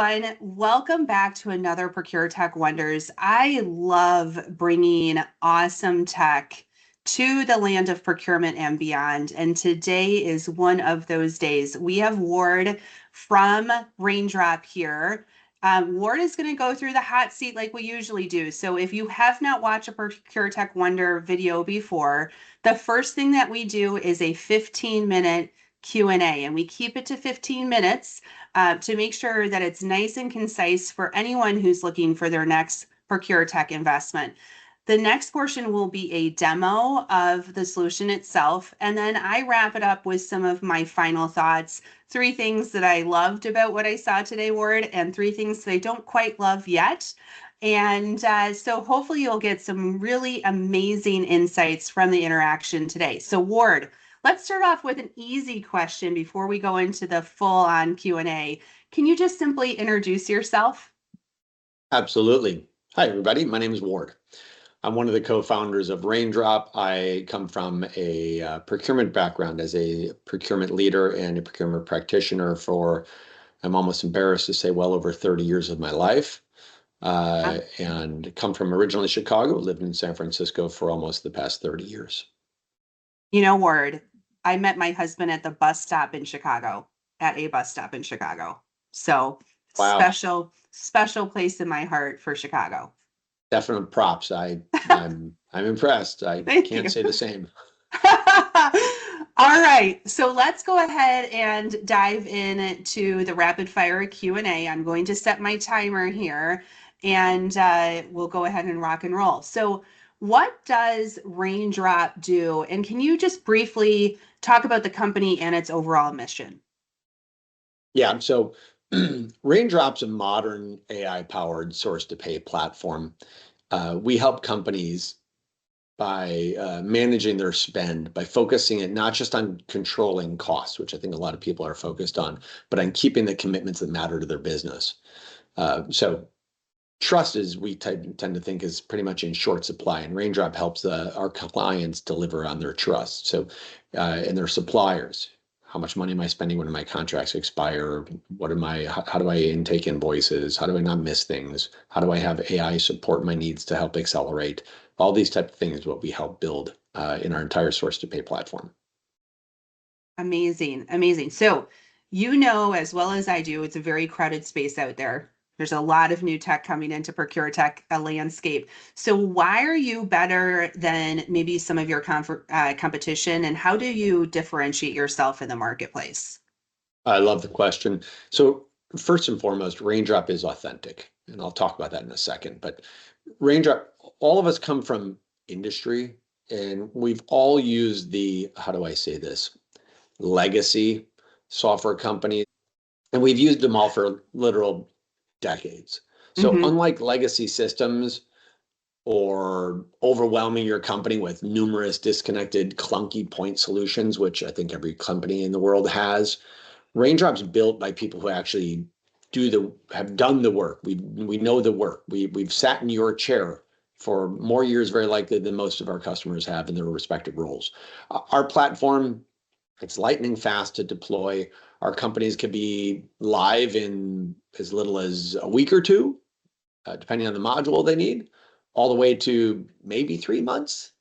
everyone. Welcome back to another ProcureTech Wonders. I love bringing awesome tech to the land of procurement and beyond. And today is one of those days. We have Ward from Raindrop here. Ward is going to go through the hot seat like we usually do. So if you have not watched a ProcureTech Wonder video before, the first thing that we do is a 15-minute Q&A, and we keep it to 15 minutes to make sure that it's nice and concise for anyone who's looking for their next ProcureTech investment. The next portion will be a demo of the solution itself, and then I wrap it up with some of my final thoughts, 3 things that I loved about what I saw today, Ward, and 3 things that I don't quite love yet. And so hopefully you'll get some really amazing insights from the interaction today. So Ward, let's start off with an easy question before we go into the full-on Q&A. Can you just simply introduce yourself? Absolutely. Hi, everybody. My name is Ward. I'm one of the co-founders of Raindrop. I come from a procurement background as a procurement leader and a procurement practitioner for, I'm almost embarrassed to say, well over 30 years of my life. And come from originally Chicago, lived in San Francisco for almost the past 30 years. You know, Ward, I met my husband at the bus stop in Chicago, at a bus stop in Chicago. So Wow. special place in my heart for Chicago. Definite props. I'm impressed. I can't say the same. All right, so let's go ahead and dive into the rapid fire Q&A. I'm going to set my timer here, and we'll go ahead and rock and roll. So what does Raindrop do? And can you just briefly talk about the company and its overall mission? Yeah, so Raindrop's a modern AI-powered source-to-pay platform. We help companies by managing their spend, by focusing it not just on controlling costs, which I think a lot of people are focused on, but on keeping the commitments that matter to their business. So trust is, we tend to think, is pretty much in short supply, and Raindrop helps our clients deliver on their trust. So, and their suppliers, how much money am I spending when my contracts expire? How do I intake invoices? How do I not miss things? How do I have AI support my needs to help accelerate? All these type of things, what we help build in our entire source to pay platform. Amazing, amazing. So, you know, as well as I do, it's a very crowded space out there. There's a lot of new tech coming into ProcureTech landscape. So why are you better than maybe some of your competition, and how do you differentiate yourself in the marketplace? I love the question. So first and foremost, Raindrop is authentic, and I'll talk about that in a second. But Raindrop, all of us come from industry, and we've all used how do I say this, legacy software companies, and we've used them all for literal decades. So unlike legacy systems or overwhelming your company with numerous disconnected, clunky point solutions, which I think every company in the world has, Raindrop's built by people who actually have done the work. We know the work. We've sat in your chair for more years, very likely, than most of our customers have in their respective roles. Our platform, it's lightning fast to deploy. Our companies can be live in as little as a week or 2, depending on the module they need, all the way to maybe 3 months,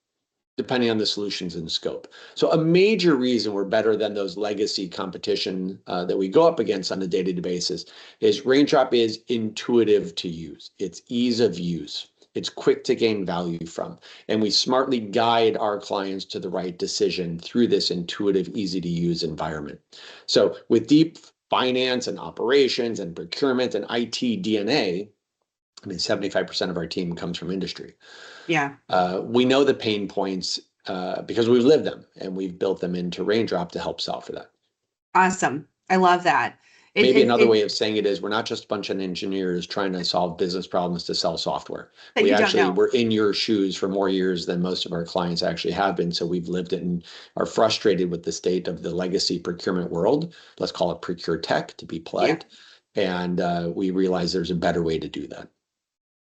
depending on the solutions and scope. So a major reason we're better than those legacy competition that we go up against on a day-to-day basis is Raindrop is intuitive to use. It's ease of use. It's quick to gain value from. And we smartly guide our clients to the right decision through this intuitive, easy to use environment. So with deep finance and operations and procurement and IT DNA, I mean, 75% of our team comes from industry. Yeah. We know the pain points because we've lived them, and we've built them into Raindrop to help solve for that. Awesome. I love that. Maybe another way of saying it is, we're not just a bunch of engineers trying to solve business problems to sell software. We're in your shoes for more years than most of our clients actually have been. So we've lived it and are frustrated with the state of the legacy procurement world. Let's call it ProcureTech to be polite. Yeah. And we realize there's a better way to do that.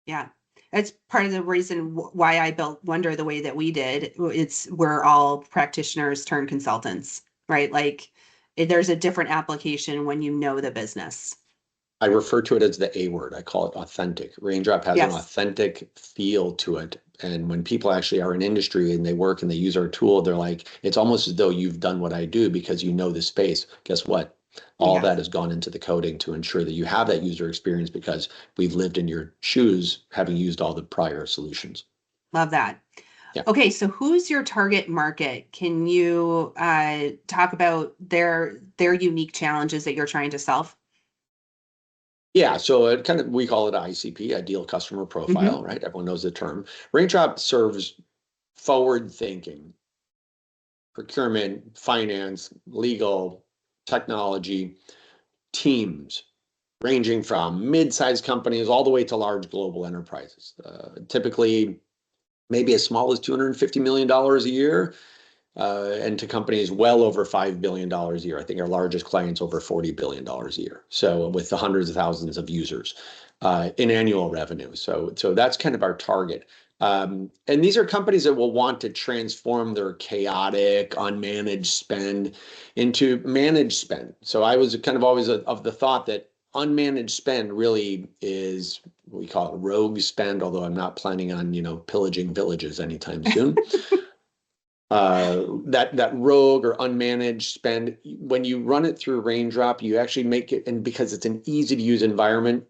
Yeah. That's part of the reason why I built Wonder the way that we did. We're all practitioners turned consultants, right? Like there's a different application when you know the business. I refer to it as the A word. I call it authentic. Raindrop has an Yes. authentic feel to it. And when people actually are in industry and they work and they use our tool, they're like, it's almost as though you've done what I do because you know the space. Guess what? All Yeah. that has gone into the coding to ensure that you have that user experience because we've lived in your shoes, having used all the prior solutions. Love that. Yeah. Okay, so who's your target market? Can you talk about their unique challenges that you're trying to solve? Yeah, so it kind of we call it ICP, ideal customer Hmm. profile, right? Everyone knows the term. Raindrop serves forward-thinking procurement, finance, legal, technology teams, ranging from mid-sized companies all the way to large global enterprises. Typically, maybe as small as $250 million a year, and to companies well over $5 billion a year. I think our largest client's over $40 billion a year. So with the hundreds of thousands of users in annual revenue. So that's kind of our target. And these are companies that will want to transform their chaotic, unmanaged spend into managed spend. So I was kind of always of the thought that unmanaged spend really is, we call it rogue spend, although I'm not planning on, pillaging villages anytime soon. That rogue or unmanaged spend, when you run it through Raindrop, you actually make it, and because it's an easy to use environment,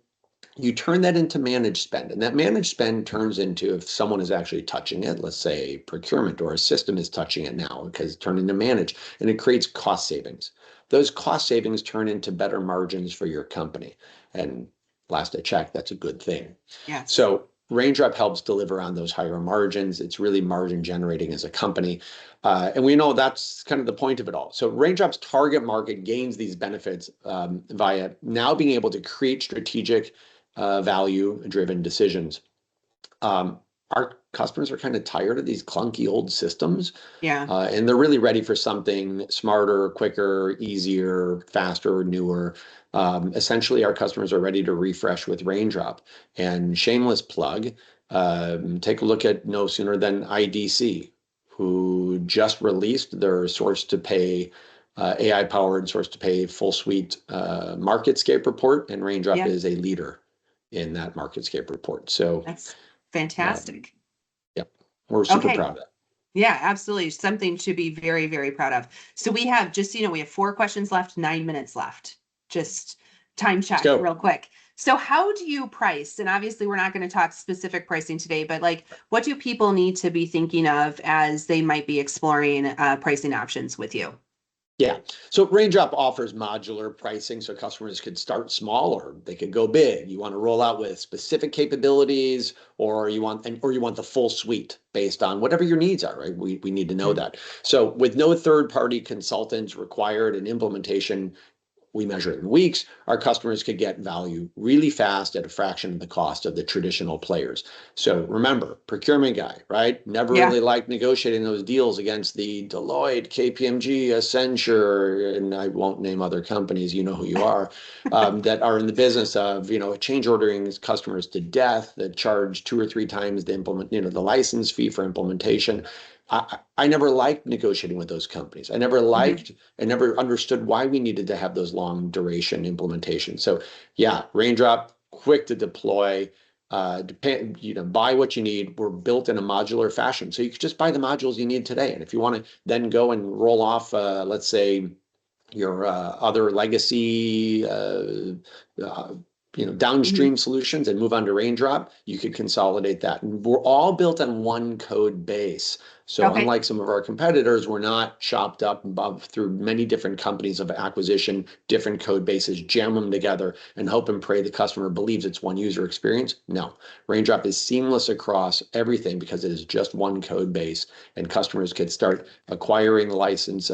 you turn that into managed spend. And that managed spend turns into, if someone is actually touching it, let's say procurement or a system is touching it now, because it's turned into managed, and it creates cost savings. Those cost savings turn into better margins for your company. And last I checked, that's a good thing. Yes. So Raindrop helps deliver on those higher margins. It's really margin generating as a company. And we know that's kind of the point of it all. So Raindrop's target market gains these benefits via now being able to create strategic value-driven decisions. Our customers are kind of tired of these clunky old systems, Yeah. and they're really ready for something smarter, quicker, easier, faster, newer. Essentially, our customers are ready to refresh with Raindrop. And shameless plug, take a look at no sooner than IDC, who just released their source to pay AI-powered source to pay full suite MarketScape report, and Raindrop Yeah. is a leader in that MarketScape report. So, That's um, fantastic. yep, we're super Okay. proud of that. Yeah, absolutely. Something to be very, very proud of. So we have just, we have 4 questions left, 9 minutes left. Just time Let's check go. real quick. So how do you price? And obviously we're not going to talk specific pricing today, but like what do people need to be thinking of as they might be exploring pricing options with you? Yeah. So Raindrop offers modular pricing so customers could start small or they could go big. You want to roll out with specific capabilities or you want the full suite based on whatever your needs are, right? We need to know Mhm. that. So with no third-party consultants required and implementation, we measure it in weeks. Our customers could get value really fast at a fraction of the cost of the traditional players. So remember, procurement guy, right? Never Yeah. really liked negotiating those deals against the Deloitte, KPMG, Accenture, and I won't name other companies, you know who you are, that are in the business of, change ordering customers to death that charge 2 or 3 times the license fee for implementation. I never liked negotiating with those companies. Mhm. I never understood why we needed to have those long duration implementations. So yeah, Raindrop, quick to deploy, buy what you need. We're built in a modular fashion. So you can just buy the modules you need today. And if you want to then go and roll off, let's say your other legacy uh, Mhm. downstream solutions and move on to Raindrop, you could consolidate that. And we're all built on one code base. So Okay. unlike some of our competitors, we're not chopped up through many different companies of acquisition, different code bases, jam them together and hope and pray the customer believes it's one user experience. No, Raindrop is seamless across everything because it is just one code base and customers could start acquiring license,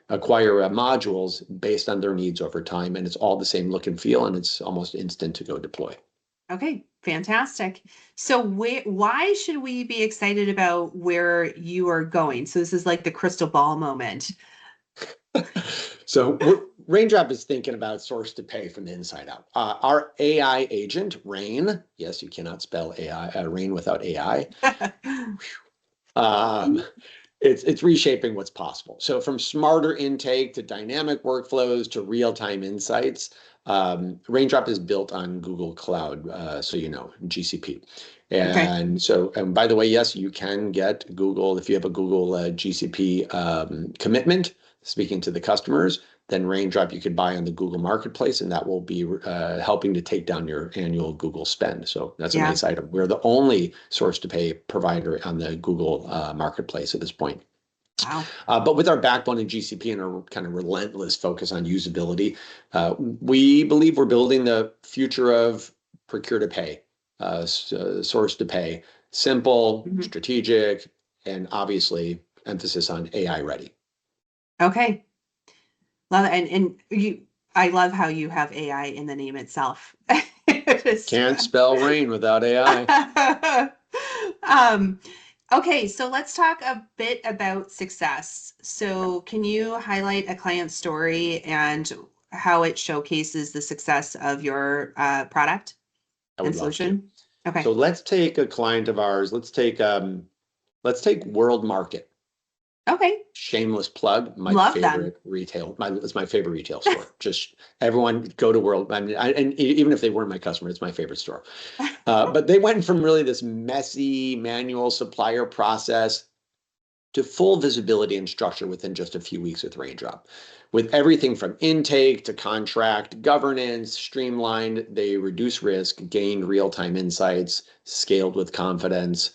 acquire modules based on their needs over time. And it's all the same look and feel, and it's almost instant to go deploy. Okay, fantastic. So why should we be excited about where you are going? So this is like the crystal ball moment. So Raindrop is thinking about source to pay from the inside out. Our AI agent, Rain, yes, you cannot spell AI, Rain without AI. Um, It's reshaping what's possible. So from smarter intake to dynamic workflows to real-time insights, Raindrop is built on Google Cloud, so GCP. Okay. And by the way, yes, you can get Google if you have a Google GCP commitment. Speaking to the customers, then Raindrop you could buy on the Google Marketplace, and that will be helping to take down your annual Google spend. So that's a Yeah. nice item. We're the only source to pay provider on the Google Marketplace at this point. Wow. But with our backbone in GCP and our kind of relentless focus on usability, we believe we're building the future of procure to pay, source to pay, simple, Mhm. strategic, and obviously emphasis on AI ready. Okay. Love it. And I love how you have AI in the name itself. Can't spell rain without AI. Okay, so let's talk a bit about success. So can you highlight a client story and how it showcases the success of your product I and would love to. solution? Okay. So let's take a client of ours. Let's take World Market. Okay. Shameless plug, my Love them. favorite retail. It's my favorite retail store. Just everyone go to World. I mean, and even if they weren't my customer, it's my favorite store. But they went from really this messy manual supplier process to full visibility and structure within just a few weeks with Raindrop. With everything from intake to contract governance streamlined, they reduced risk, gained real-time insights, scaled with confidence.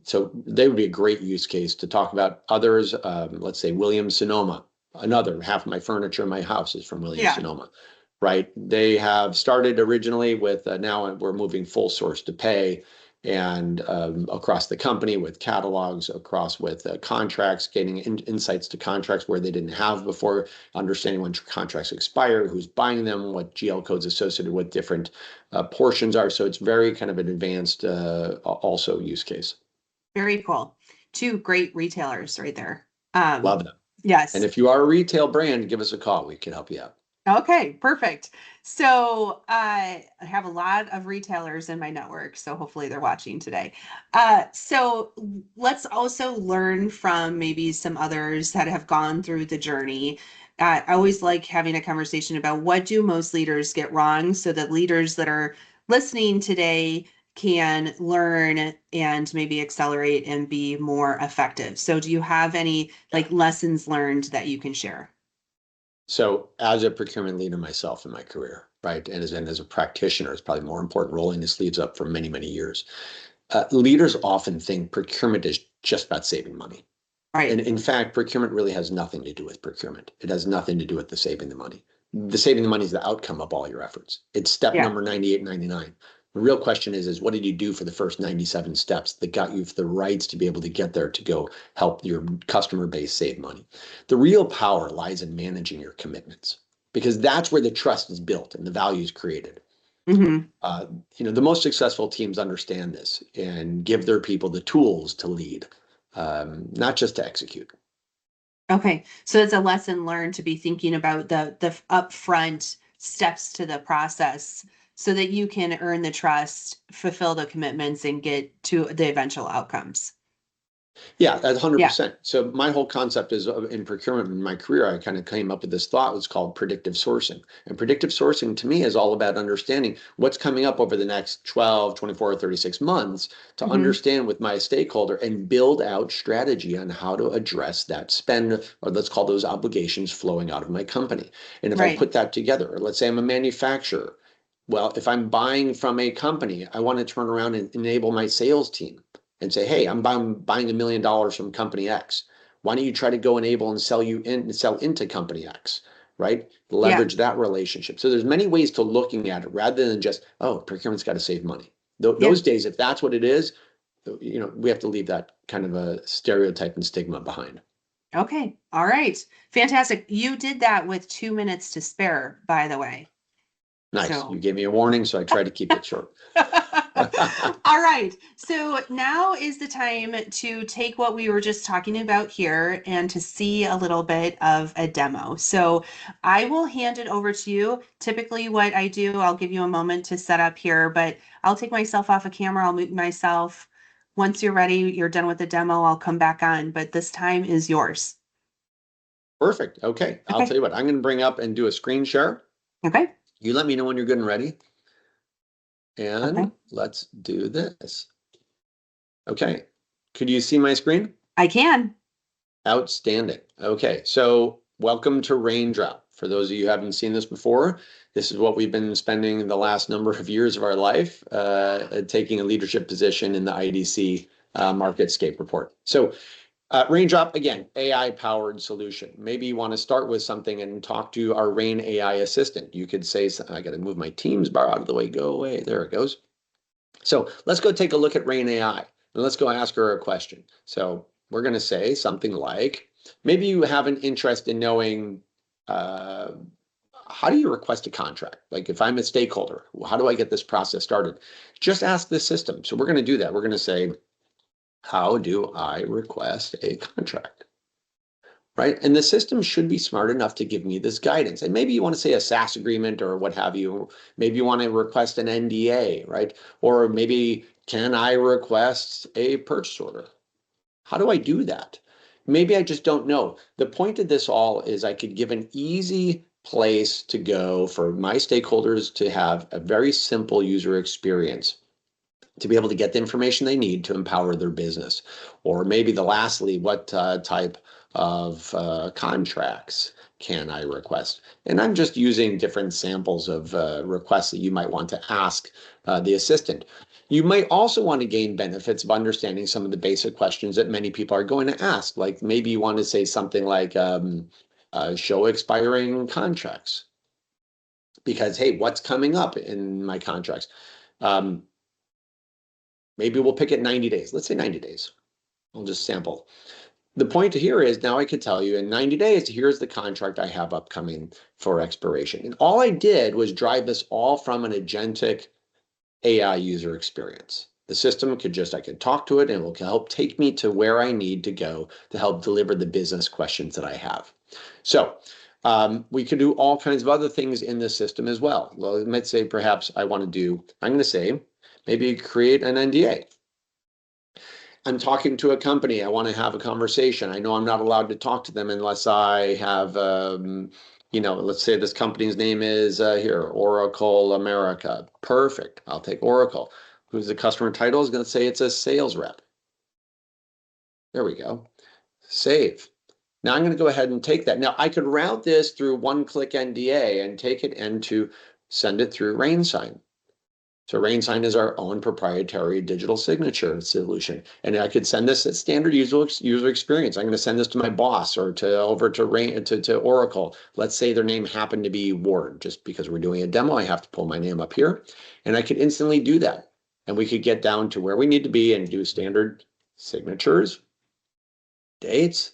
So they would be a great use case to talk about others. Let's say Williams Sonoma, another half of my furniture in my house is from Williams Yeah. Sonoma, right? They have started originally with now we're moving full source to pay and across the company with catalogs, across with contracts, getting insights to contracts where they didn't have before, understanding when contracts expire, who's buying them, what GL codes associated with different portions are. So it's very kind of an advanced also use case. Very cool. Two great retailers right there. Love them. Yes. And if you are a retail brand, give us a call. We can help you out. Okay, perfect. So I have a lot of retailers in my network, so hopefully they're watching today. So let's also learn from maybe some others that have gone through the journey. I always like having a conversation about what do most leaders get wrong so that leaders that are listening today can learn and maybe accelerate and be more effective. So do you have any like lessons learned that you can share? So as a procurement leader myself in my career, right, and as a practitioner, it's probably more important rolling the sleeves up for many, many years. Leaders often think procurement is just about saving money. And Right. in fact, procurement really has nothing to do with procurement. It has nothing to do with the saving the money. The saving the money is the outcome of all your efforts. It's step Yeah. number 98, 99. The real question is what did you do for the first 97 steps that got you the rights to be able to get there to go help your customer base save money? The real power lies in managing your commitments because that's where the trust is built and the value is created. Hmm. The most successful teams understand this and give their people the tools to lead, not just to execute. Okay, so it's a lesson learned to be thinking about the upfront steps to the process so that you can earn the trust, fulfill the commitments, and get to the eventual outcomes. Yeah, that's Yeah. 100%. So my whole concept is in procurement in my career, I kind of came up with this thought was called predictive sourcing. And predictive sourcing to me is all about understanding what's coming up over the next 12, 24, 36 months to Hmm. understand with my stakeholder and build out strategy on how to address that spend, or let's call those obligations flowing out of my company. And if I Right. put that together, or let's say I'm a manufacturer, well, if I'm buying from a company, I want to turn around and enable my sales team and say, hey, I'm buying $1 million from company X. Why don't you try to go enable and sell into company X, right? Yeah. Leverage that relationship. So there's many ways to looking at it rather than just, oh, procurement's got to save money. Yeah. Those days, if that's what it is, we have to leave that kind of a stereotype and stigma behind. Okay. All right. Fantastic. You did that with 2 minutes to spare, by the way. Nice. You So gave me a warning, so I tried to keep it short. all right. So now is the time to take what we were just talking about here and to see a little bit of a demo. So I will hand it over to you. Typically, what I do, I'll give you a moment to set up here, but I'll take myself off of camera. I'll mute myself. once you're ready, you're done with the demo, I'll come back on, but this time is yours. Perfect. Okay. I'll Okay. tell you what, I'm going to bring up and do a screen share. Okay. You let me know when you're good and ready. And Okay. let's do this. Okay. Could you see my screen? I can. Outstanding. Okay. So welcome to Raindrop. For those of you who haven't seen this before, this is what we've been spending the last number of years of our life, taking a leadership position in the IDC MarketScape report. So Raindrop, again, AI-powered solution. Maybe you want to start with something and talk to our Rain AI assistant. You could say, I got to move my Teams bar out of the way, go away. There it goes. So let's go take a look at Rain AI and let's go ask her a question. So we're going to say something like, maybe you have an interest in knowing how do you request a contract? Like if I'm a stakeholder, how do I get this process started? Just ask the system. So we're going to do that. We're going to say, how do I request a contract? Right? And the system should be smart enough to give me this guidance. And maybe you want to say a SaaS agreement or what have you. Maybe you want to request an NDA, right? Or maybe, can I request a purchase order? How do I do that? Maybe I just don't know. The point of this all is I could give an easy place to go for my stakeholders to have a very simple user experience, to be able to get the information they need to empower their business. Or maybe lastly, what type of contracts can I request? And I'm just using different samples of requests that you might want to ask the assistant. You might also want to gain benefits of understanding some of the basic questions that many people are going to ask. Like maybe you want to say something like, show expiring contracts. Because, hey, what's coming up in my contracts? Maybe we'll pick it 90 days. Let's say 90 days. I'll just sample. The point here is now I could tell you in 90 days, here's the contract I have upcoming for expiration. And all I did was drive this all from an agentic AI user experience. The system could just, I could talk to it and it will help take me to where I need to go to help deliver the business questions that I have. So we could do all kinds of other things in the system as well. Well, let's say perhaps I'm going to say, maybe create an NDA. I'm talking to a company. I want to have a conversation. I know I'm not allowed to talk to them unless I have, let's say this company's name is Oracle America. Perfect. I'll take Oracle. Who's the customer title? Is going to say it's a sales rep. There we go. Save. Now I'm going to go ahead and take that. Now I could route this through one-click NDA and take it and to send it through RainSign. So RainSign is our own proprietary digital signature solution. And I could send this as standard user experience. I'm going to send this to my boss or over to Oracle. Let's say their name happened to be Ward. Just because we're doing a demo, I have to pull my name up here. And I could instantly do that. And we could get down to where we need to be and do standard signatures, dates,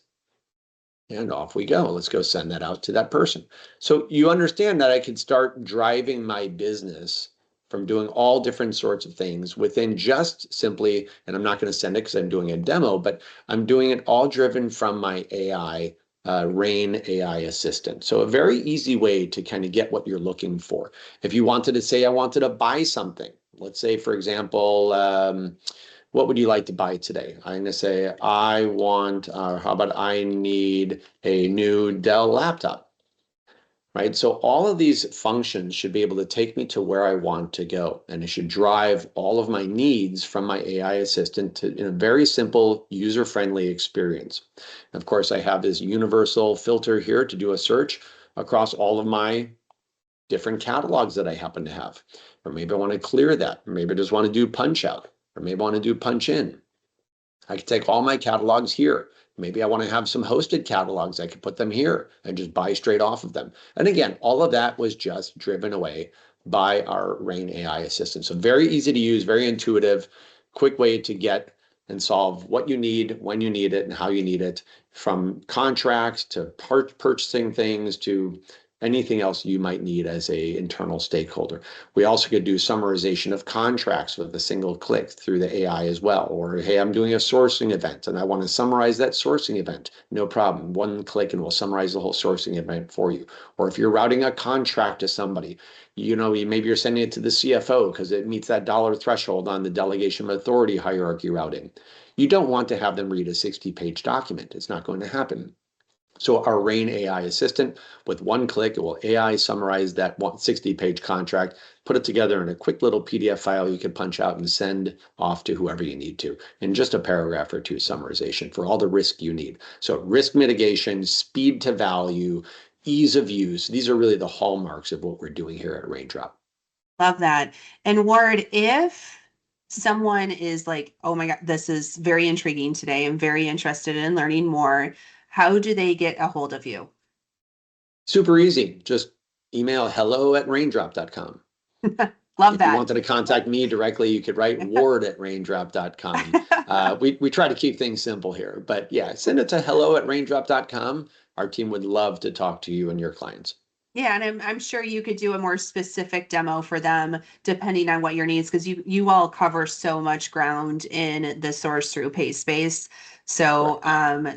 and off we go. Let's go send that out to that person. So you understand that I could start driving my business from doing all different sorts of things within just simply, and I'm not going to send it because I'm doing a demo, but I'm doing it all driven from my AI, Rain AI assistant. So a very easy way to kind of get what you're looking for. If you wanted to say, I wanted to buy something, let's say, for example, what would you like to buy today? I'm going to say, I need a new Dell laptop. Right? So all of these functions should be able to take me to where I want to go. And it should drive all of my needs from my AI assistant in a very simple, user-friendly experience. And of course, I have this universal filter here to do a search across all of my different catalogs that I happen to have. Or maybe I want to clear that. Or maybe I just want to do punch out. Or maybe I want to do punch in. I can take all my catalogs here. Maybe I want to have some hosted catalogs. I could put them here and just buy straight off of them. And again, all of that was just driven away by our Rain AI assistant. So very easy to use, very intuitive, quick way to get and solve what you need, when you need it, and how you need it, from contracts to purchasing things to anything else you might need as a internal stakeholder. We also could do summarization of contracts with a single click through the AI as well. Or, hey, I'm doing a sourcing event and I want to summarize that sourcing event. No problem. One click and we'll summarize the whole sourcing event for you. Or if you're routing a contract to somebody, maybe you're sending it to the CFO because it meets that dollar threshold on the delegation of authority hierarchy routing. You don't want to have them read a 60-page document. It's not going to happen. So our Rain AI assistant, with one click, it will AI summarize that 60-page contract, put it together in a quick little PDF file you can punch out and send off to whoever you need to, in just a paragraph or two summarization for all the risk you need. So risk mitigation, speed to value, ease of use. These are really the hallmarks of what we're doing here at Raindrop. Love that. And Ward, if someone is like, oh my God, this is very intriguing today, I'm very interested in learning more, how do they get a hold of you? Super easy. Just email hello@raindrop.com. Love If you that. wanted to contact me directly, you could write ward@raindrop.com. We try to keep things simple here, but yeah, send it to hello@raindrop.com. Our team would love to talk to you and your clients. Yeah, and I'm sure you could do a more specific demo for them depending on what your needs, because you all cover so much ground in the source through pay space. So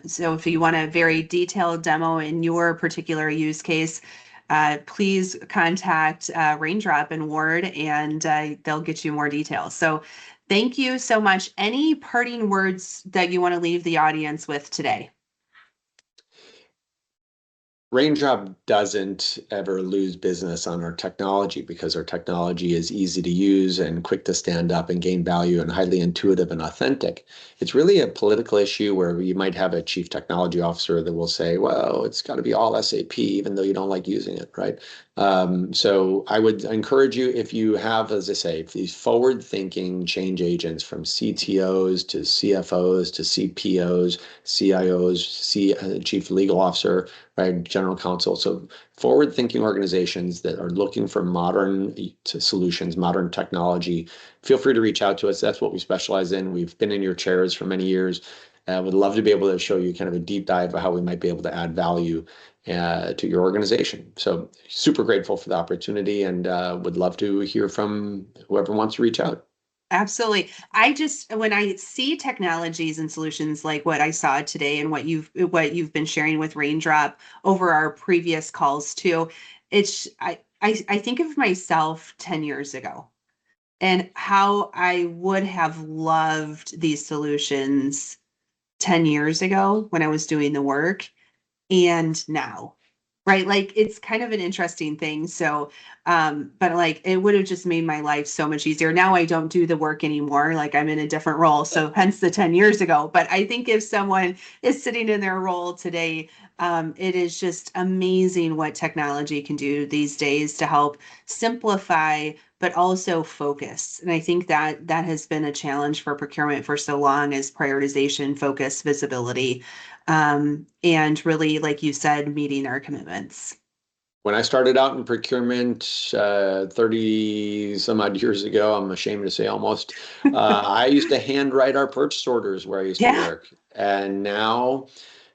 so if you want a very detailed demo in your particular use case, please contact Raindrop and Ward, and they'll get you more details. So thank you so much. Any parting words that you want to leave the audience with today? Raindrop doesn't ever lose business on our technology because our technology is easy to use and quick to stand up and gain value and highly intuitive and authentic. It's really a political issue where you might have a chief technology officer that will say, well, it's got to be all SAP, even though you don't like using it, right? So I would encourage you, if you have, as I say, these forward-thinking change agents from CTOs to CFOs to CPOs, CIOs, Chief Legal Officer, right, General Counsel. So forward-thinking organizations that are looking for modern solutions, modern technology, feel free to reach out to us. That's what we specialize in. We've been in your chairs for many years. Would love to be able to show you kind of a deep dive of how we might be able to add value to your organization. So super grateful for the opportunity and would love to hear from whoever wants to reach out. Absolutely. When I see technologies and solutions like what I saw today and what you've been sharing with Raindrop over our previous calls too, I think of myself 10 years ago and how I would have loved these solutions 10 years ago when I was doing the work and now. Right. Like it's kind of an interesting thing. So, but like it would have just made my life so much easier. Now I don't do the work anymore. Like I'm in a different role. So hence the 10 years ago. But I think if someone is sitting in their role today, it is just amazing what technology can do these days to help simplify, but also focus. And I think that that has been a challenge for procurement for so long is prioritization, focus, visibility, and really, like you said, meeting our commitments. When I started out in procurement 30 some odd years ago, I'm ashamed to say almost, I used to handwrite our purchase orders where I used to work. And now,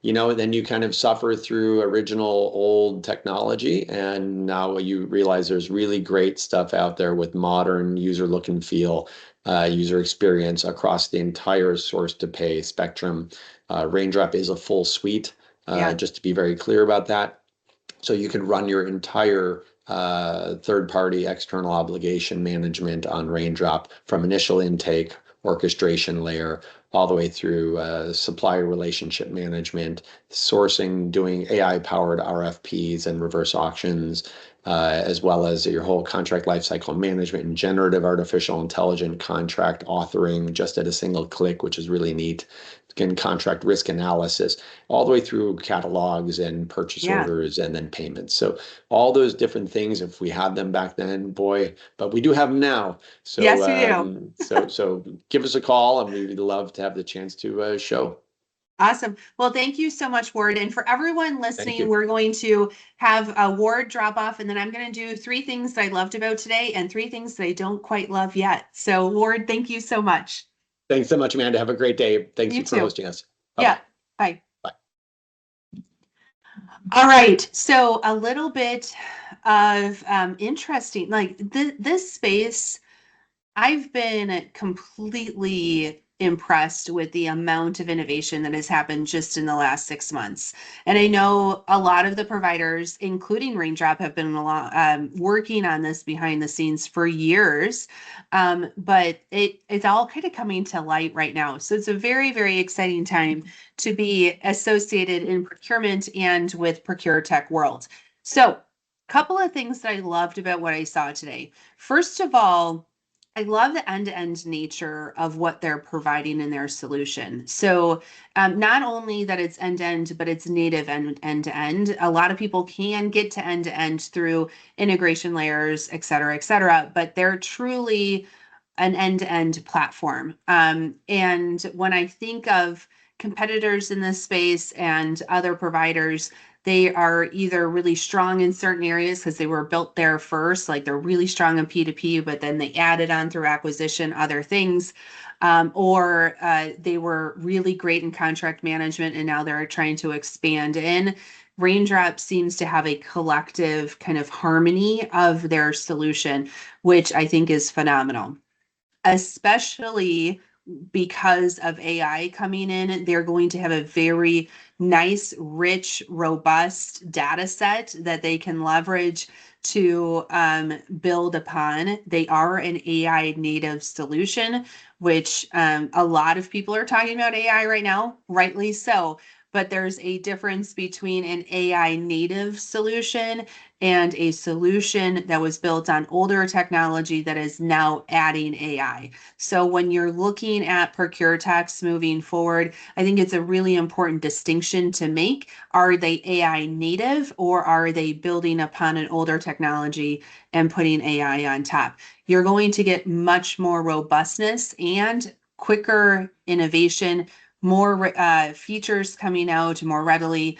then you kind of suffer through original old technology. And now you realize there's really great stuff out there with modern user look and feel, user experience across the entire source to pay spectrum. Raindrop is a full suite, just to be very clear about that. So you can run your entire third-party external obligation management on Raindrop from initial intake, orchestration layer, all the way through supplier relationship management, sourcing, doing AI-powered RFPs and reverse auctions, as well as your whole contract lifecycle management and generative artificial intelligent contract authoring just at a single click, which is really neat. Again, contract risk analysis, all the way through catalogs and purchase orders and then payments. So all those different things, if we had them back then, boy, but we do have them now. So, yes, we do. So give us a call and we'd love to have the chance to show. Awesome. Well, thank you so much, Ward. And for everyone listening, we're going to have a Ward drop off, and then I'm going to do 3 things that I loved about today and 3 things that I don't quite love yet. So, Ward, thank you so much. Thanks so much, Amanda. Have a great day. Thanks for hosting us. Bye. Yeah. Bye. Bye. All right. So a little bit of interesting, like this space, I've been completely impressed with the amount of innovation that has happened just in the last 6 months. And I know a lot of the providers, including Raindrop, have been working on this behind the scenes for years. But it's all kind of coming to light right now. So it's a very, very exciting time to be associated in procurement and with ProcureTech World. So, couple of things that I loved about what I saw today. First of all, I love the end-to-end nature of what they're providing in their solution. So not only that it's end-to-end, but it's native end-to-end. A lot of people can get to end-to-end through integration layers, et cetera, but they're truly an end-to-end platform. And when I think of competitors in this space and other providers, they are either really strong in certain areas because they were built there first, like they're really strong in P2P, but then they added on through acquisition other things, or they were really great in contract management and now they're trying to expand in. Raindrop seems to have a collective kind of harmony of their solution, which I think is phenomenal, especially because of AI coming in. They're going to have a very nice, rich, robust data set that they can leverage to build upon. They are an AI native solution, which a lot of people are talking about AI right now, rightly so. But there's a difference between an AI native solution and a solution that was built on older technology that is now adding AI. So when you're looking at ProcureTech moving forward, I think it's a really important distinction to make. Are they AI native or are they building upon an older technology and putting AI on top? You're going to get much more robustness and quicker innovation, more features coming out more readily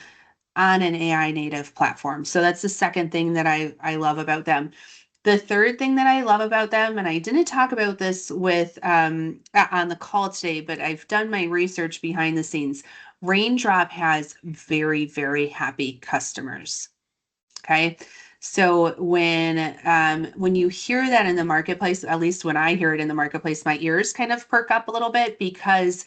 on an AI native platform. So that's the second thing that I love about them. The third thing that I love about them, and I didn't talk about this with on the call today, but I've done my research behind the scenes. Raindrop has very, very happy customers. Okay. So when you hear that in the marketplace, at least when I hear it in the marketplace, my ears kind of perk up a little bit because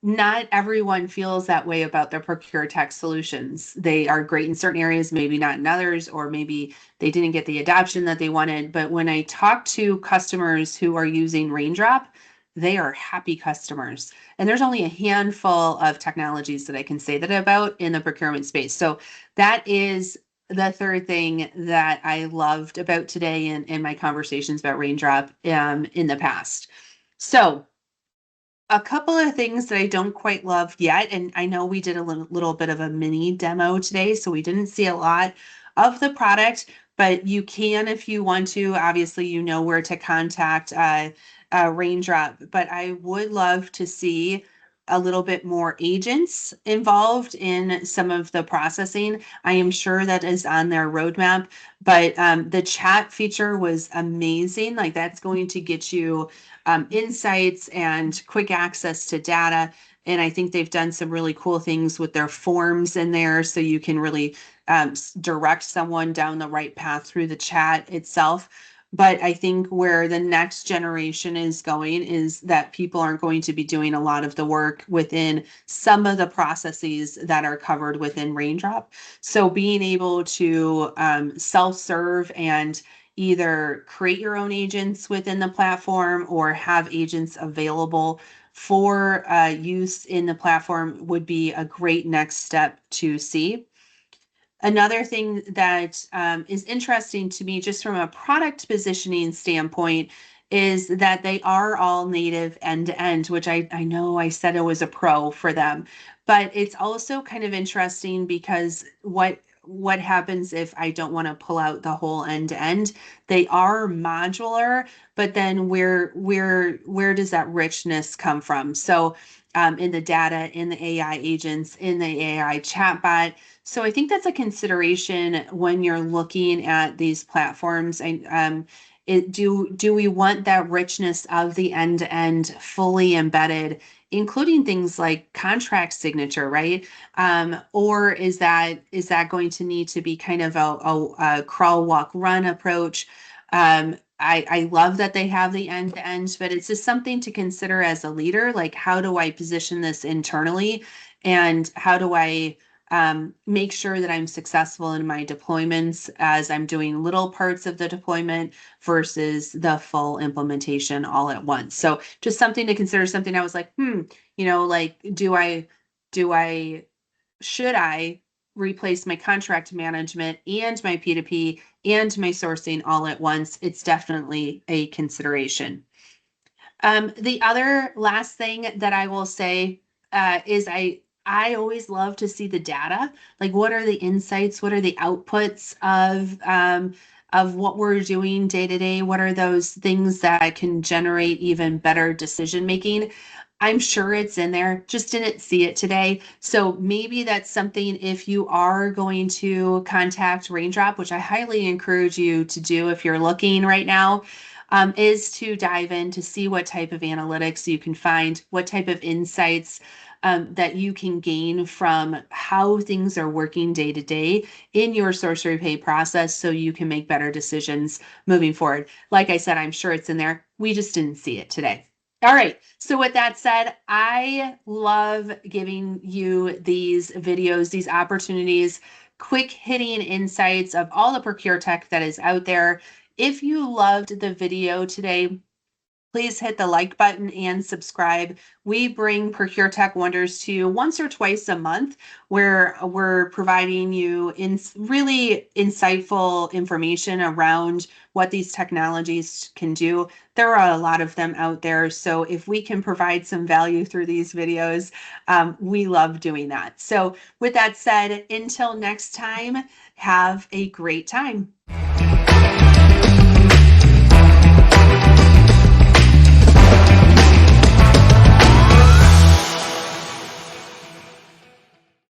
not everyone feels that way about their ProcureTech solutions. They are great in certain areas, maybe not in others, or maybe they didn't get the adoption that they wanted. But when I talk to customers who are using Raindrop, they are happy customers. And there's only a handful of technologies that I can say that about in the procurement space. So that is the third thing that I loved about today in my conversations about Raindrop in the past. So a couple of things that I don't quite love yet, and I know we did a little bit of a mini demo today, so we didn't see a lot of the product, but you can if you want to. Obviously, you know where to contact Raindrop, but I would love to see a little bit more agents involved in some of the processing. I am sure that is on their roadmap, but the chat feature was amazing. Like that's going to get you insights and quick access to data. And I think they've done some really cool things with their forms in there. So you can really direct someone down the right path through the chat itself. But I think where the next generation is going is that people aren't going to be doing a lot of the work within some of the processes that are covered within Raindrop. So being able to self-serve and either create your own agents within the platform or have agents available for use in the platform would be a great next step to see. Another thing that is interesting to me, just from a product positioning standpoint, is that they are all native end to end, which I know I said it was a pro for them, but it's also kind of interesting because what happens if I don't want to pull out the whole end to end? They are modular, but then where does that richness come from? So in the data, in the AI agents, in the AI chatbot. So I think that's a consideration when you're looking at these platforms. And Do we want that richness of the end-to-end fully embedded, including things like contract signature, right? Or is that going to need to be kind of a crawl, walk, run approach? I love that they have the end to end, but it's just something to consider as a leader. Like, how do I position this internally? And how do I make sure that I'm successful in my deployments as I'm doing little parts of the deployment versus the full implementation all at once? So just something to consider, something I was like, like, should I replace my contract management and my P2P and my sourcing all at once? It's definitely a consideration. The other last thing that I will say is I always love to see the data. Like, what are the insights? What are the outputs of what we're doing day to day? What are those things that can generate even better decision making? I'm sure it's in there, just didn't see it today. So maybe that's something, if you are going to contact Raindrop, which I highly encourage you to do if you're looking right now, is to dive in to see what type of analytics you can find, what type of insights that you can gain from how things are working day to day in your source repay process, so you can make better decisions moving forward. Like I said, I'm sure it's in there. We just didn't see it today. All right. So with that said, I love giving you these videos, these opportunities, quick hitting insights of all the ProcureTech that is out there. If you loved the video today, please hit the like button and subscribe. We bring ProcureTech Wonders to you once or twice a month, where we're providing you really insightful information around what these technologies can do. There are a lot of them out there, so if we can provide some value through these videos, we love doing that. So with that said, until next time, have a great time.